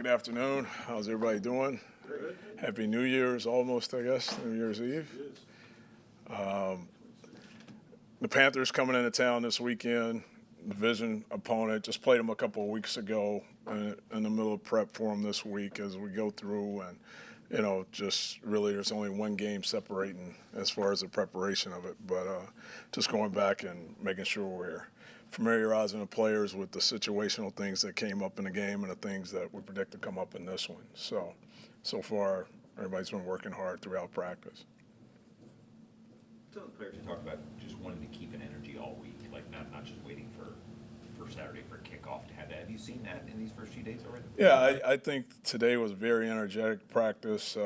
Good afternoon. How's everybody doing? Good. Happy New Year's almost, I guess, New Year's Eve. The Panthers coming into town this weekend, division opponent. Just played them a couple of weeks ago in the middle of prep for them this week as we go through. And, just really there's only one game separating as far as the preparation of it. But just going back and making sure we're familiarizing the players with the situational things that came up in the game and the things that we predict to come up in this one. So far, everybody's been working hard throughout practice. Some of the players talk about just wanting to keep an energy all week, like not just waiting for Saturday for kickoff to have that. Have you seen that in these first few days already? Yeah, I think today was a very energetic practice.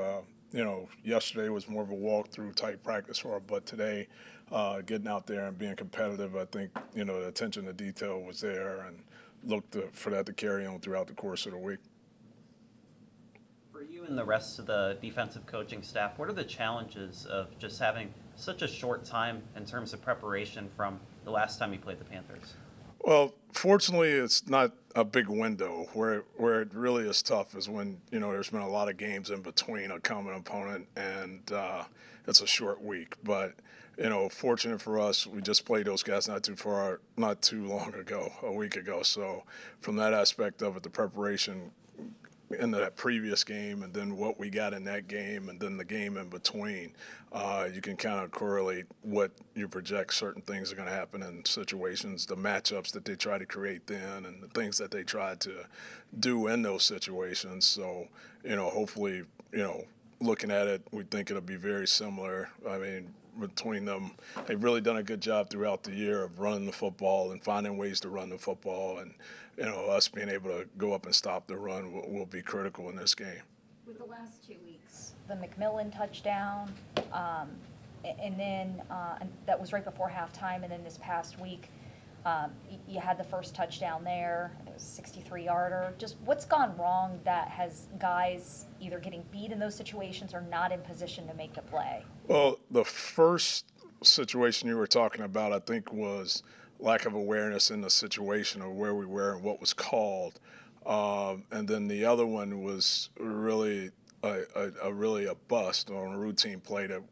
Yesterday was more of a walkthrough type practice for us, but today, getting out there and being competitive, I think, the attention to detail was there and looked for that to carry on throughout the course of the week. For you and the rest of the defensive coaching staff, what are the challenges of just having such a short time in terms of preparation from the last time you played the Panthers? Well, fortunately, it's not a big window. Where it really is tough is when, there's been a lot of games in between a common opponent and it's a short week. But, fortunate for us, we just played those guys not too long ago, a week ago. So from that aspect of it, the preparation into that previous game and then what we got in that game and then the game in between, you can kind of correlate what you project certain things are going to happen in situations, the matchups that they try to create then and the things that they try to do in those situations. So, hopefully, looking at it, we think it'll be very similar. I mean, between them, they've really done a good job throughout the year of running the football and finding ways to run the football. And, us being able to go up and stop the run will be critical in this game. With the last 2 weeks, the McMillan touchdown, and then that was right before halftime, and then this past week, you had the first touchdown there. It was a 63-yarder. Just what's gone wrong that has guys either getting beat in those situations or not in position to make the play? Well, the first situation you were talking about, I think, was lack of awareness in the situation of where we were and what was called. And then the other one was really a bust on a routine play that,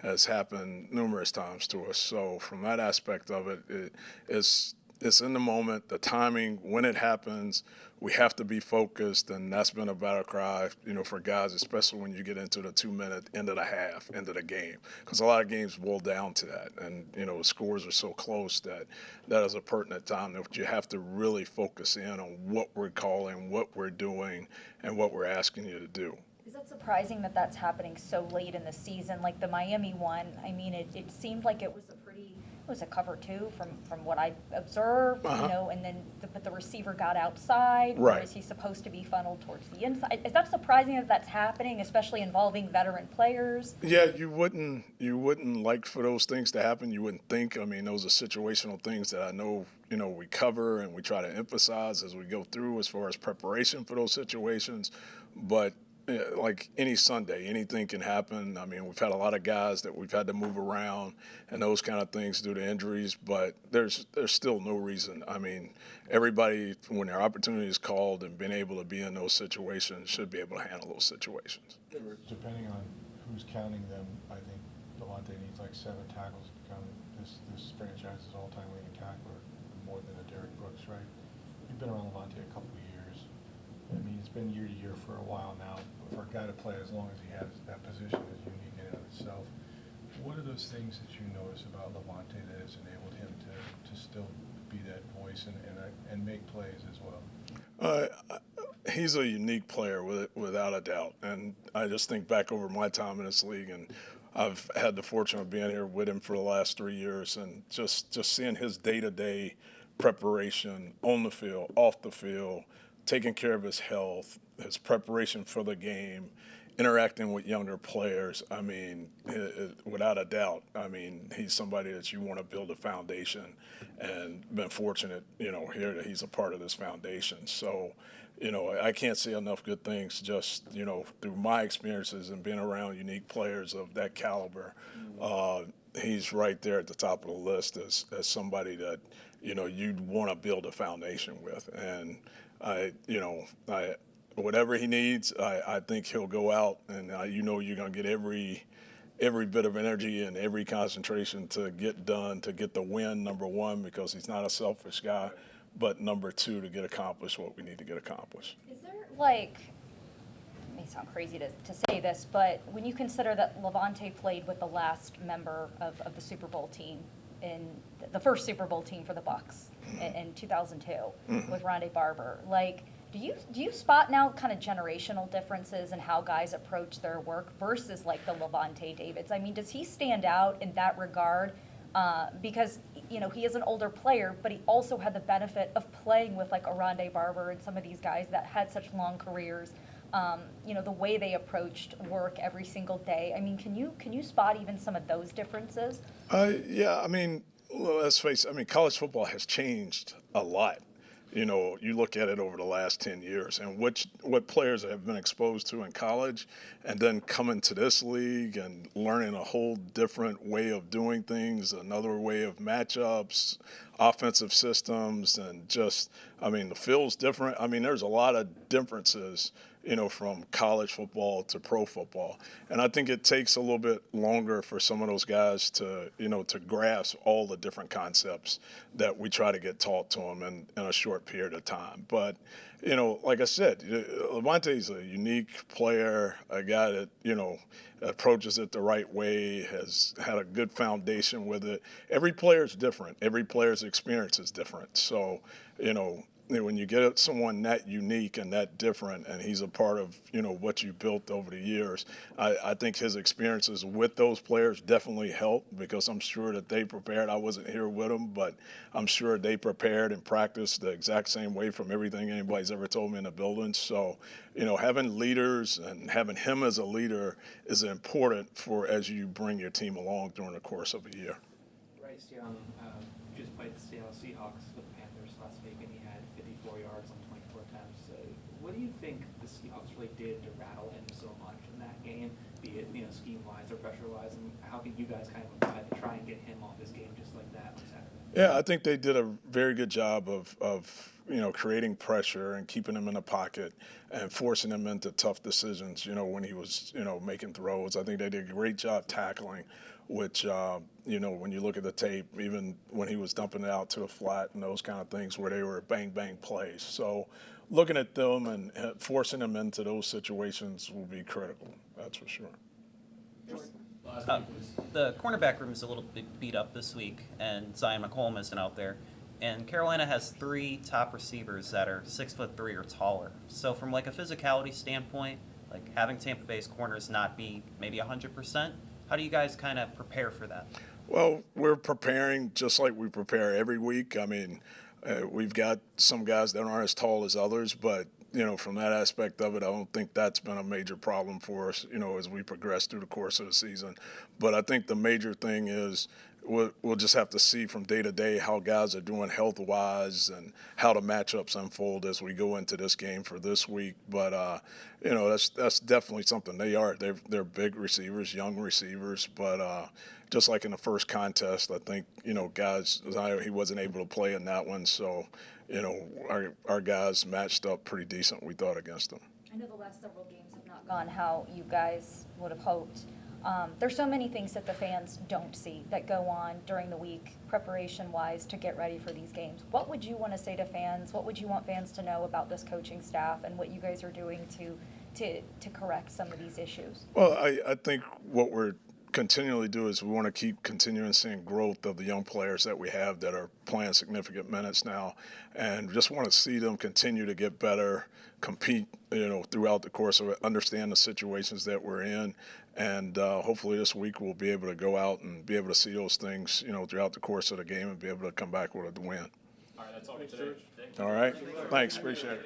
has happened numerous times to us. So from that aspect of it, it's in the moment, the timing, when it happens, we have to be focused, and that's been a battle cry, for guys, especially when you get into the 2-minute end of the half, end of the game, because a lot of games boil down to that, and the scores are so close that is a pertinent time that you have to really focus in on what we're calling, what we're doing, and what we're asking you to do. Is that surprising that that's happening so late in the season? Like the Miami one, I mean, it seemed like it was a cover two from what I observed, and then but the receiver got outside. Right. Or is he supposed to be funneled towards the inside? Is that surprising that that's happening, especially involving veteran players? Yeah, you wouldn't like for those things to happen. You wouldn't think. I mean, those are situational things that I know, we cover and we try to emphasize as we go through as far as preparation for those situations. But like any Sunday, anything can happen. I mean, we've had a lot of guys that we've had to move around and those kind of things due to injuries, but there's still no reason. I mean, everybody, when their opportunity is called and being able to be in those situations, should be able to handle those situations. Depending on who's counting them, I think Lavonte needs like 7 tackles to become this franchise's all-time leading tackler, more than a Derrick Brooks, right? You've been around Lavonte a couple of years. I mean, it's been year to year for a while now. For a guy to play as long as he has, that position is unique in and of itself. What are those things that you notice about Lavonte that has enabled him to still be that voice and make plays as well? He's a unique player without a doubt. And I just think back over my time in this league, and I've had the fortune of being here with him for the last 3 years, and just seeing his day-to-day preparation on the field, off the field, taking care of his health, his preparation for the game, interacting with younger players. I mean, without a doubt, I mean, he's somebody that you want to build a foundation, and been fortunate, here that he's a part of this foundation. So, I can't say enough good things just, through my experiences and being around unique players of that caliber. He's right there at the top of the list as somebody that, you'd want to build a foundation with. And I whatever he needs, I think he'll go out, and you're going to get every bit of energy and every concentration to get done, to get the win, number one, because he's not a selfish guy, but number two, to get accomplished what we need to get accomplished. Is there, like, it may sound crazy to say this, but when you consider that Lavonte played with the last member of the Super Bowl team, in the first Super Bowl team for the Bucs in 2002 with Rondé Barber, like, do you spot now kind of generational differences in how guys approach their work versus like the Lavonte Davids? I mean, does he stand out in that regard? Because, he is an older player, but he also had the benefit of playing with like a Rondé Barber and some of these guys that had such long careers. The way they approached work every single day. I mean, can you spot even some of those differences? Yeah, I mean, let's face it. I mean, college football has changed a lot. You look at it over the last 10 years and what players have been exposed to in college and then coming to this league and learning a whole different way of doing things, another way of matchups, offensive systems, and just, I mean, the field's different. I mean, there's a lot of differences, from college football to pro football. And I think it takes a little bit longer for some of those guys to, to grasp all the different concepts that we try to get taught to them in a short period of time. But, like I said, Lavonte's a unique player, a guy that, approaches it the right way, has had a good foundation with it. Every player is different. Every player's experience is different. So, when you get someone that unique and that different, and he's a part of, what you built over the years, I think his experiences with those players definitely helped, because I'm sure that they prepared. I wasn't here with them, but I'm sure they prepared and practiced the exact same way from everything anybody's ever told me in the building. So, having leaders and having him as a leader is important for as you bring your team along during the course of a year. Bryce Young just played the Seattle Seahawks with the Panthers last week, and he had 54 yards on 24 attempts. What do you think the Seahawks really did to rattle him so much in that game, be it scheme-wise or pressure-wise, and how can you guys kind of apply to try and get him off his game just like that on Saturday? Yeah, I think they did a very good job of creating pressure and keeping him in the pocket and forcing him into tough decisions, when he was, making throws. I think they did a great job tackling, which, when you look at the tape, even when he was dumping it out to the flat and those kind of things where they were bang-bang plays. So looking at them and forcing them into those situations will be critical, that's for sure. The cornerback room is a little bit beat up this week, and Zion McCollum isn't out there. And Carolina has 3 top receivers that are 6'3" or taller. So from like a physicality standpoint, like having Tampa Bay's corners not be maybe 100%, how do you guys kind of prepare for that? Well, we're preparing just like we prepare every week. I mean, we've got some guys that aren't as tall as others, but from that aspect of it, I don't think that's been a major problem for us, as we progress through the course of the season. But I think the major thing is we'll just have to see from day to day how guys are doing health-wise and how the matchups unfold as we go into this game for this week. But, that's definitely something they are. They're big receivers, young receivers, but just like in the first contest, I think, guys, he wasn't able to play in that one, so our guys matched up pretty decent, we thought, against them. I know the last several games have not gone how you guys would have hoped. There's so many things that the fans don't see that go on during the week, preparation-wise, to get ready for these games. What would you want to say to fans? What would you want fans to know about this coaching staff and what you guys are doing to correct some of these issues? Well, I think what we're continually do is we want to keep continuing seeing growth of the young players that we have that are playing significant minutes now, and just want to see them continue to get better, compete, throughout the course of it, understand the situations that we're in, and hopefully this week we'll be able to go out and be able to see those things, throughout the course of the game and be able to come back with a win. All right, that's all for today. All right, thanks, appreciate it.